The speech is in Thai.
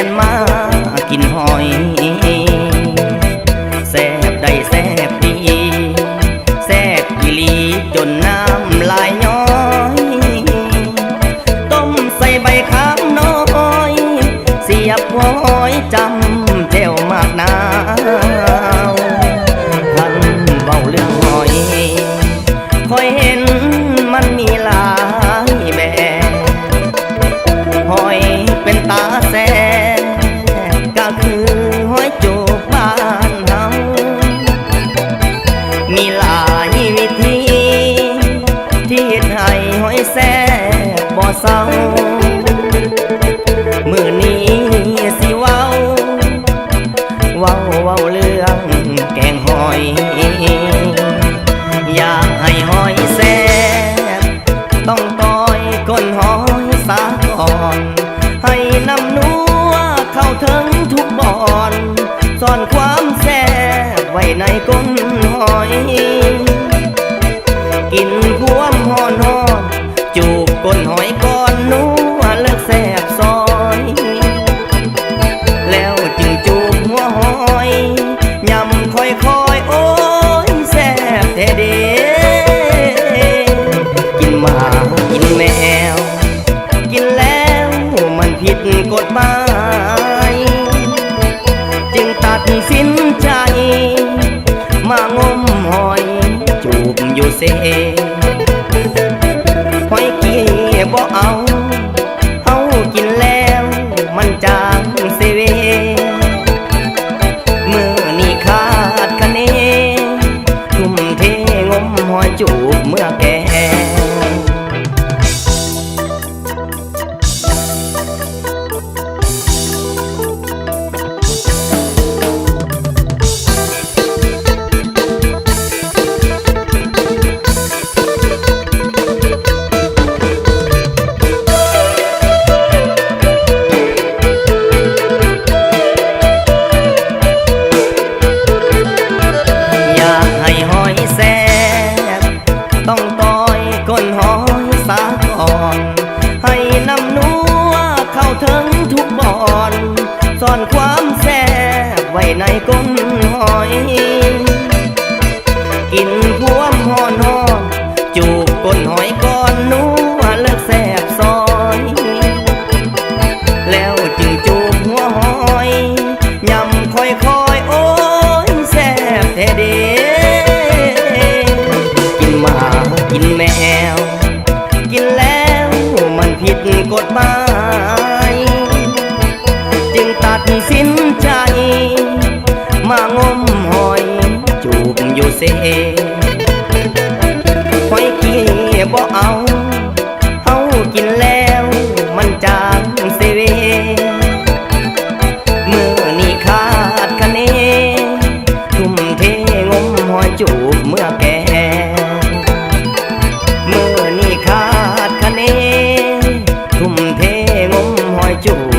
นมากินหอยแซ่บได้แซ่บดีแซ่บอีหลีจนน้ำลายย้อยต้มใส่ใบขามน้อยเสียบหอยจำแจ่วมากนาวท่านเบาเรื่องหอยคอยเห็นมันมีหลายแบบหอยเป็นตาแซ่ก็คือหอยจูบบ้านเฮามีหลายวิธีที่เฮ็ดให้หอยแซ่บ่เศร้ามื้อนี้สิเว้าเรื่องแกงหอยอยากให้หอยแซ่บต้องต้อยก้นหอยสาก่อนให้น้ำนัวเข้าถึงทุกบ่อนซ่อนความแซ่บไว้ในก้นหอยกินความหอนจูบก้นหอยก่อนนัวเลิกแซ่บซอยแล้วจึงจูบหัวหอยยำค่อยโอ้ยแซ่บแท้เด้กินหมากินแมวกินแล้วมันผิดกฎหมายจึงตัดสินใจมางมหอยจูบอยู่เซหอยเกี้ยบ่เอากินแล้วมันจางเซเวมือนี่ขาดคะเนทุ่มเทงมหอยจูบเมื่อแก่ก้นหอยสาก่อนให้น้ำนัวเข้าถึงทุกบ่อนซ่อนความแซ่บไว้ในก้นหอยกินพวมหอนจูบก้นหอยก่อนนัวเลิกแซ่บซอยแล้วจึงจูบหัวหอยยำค่อยโอ้ยแซ่บแท้เด้กินหมากินแมวกินแล้วมันผิดกฎหมายจึงตัดสินใจมางมหอยจูบอยู่เซหอยเกี้ยบ่เอากินแล้วมันจางเซเวมือนี่ขาดคะเนทุ่มเทงมหอยจูบเมื่อแก่มือนี่ขาดคะเนทุ่มเทงมหอยจูบ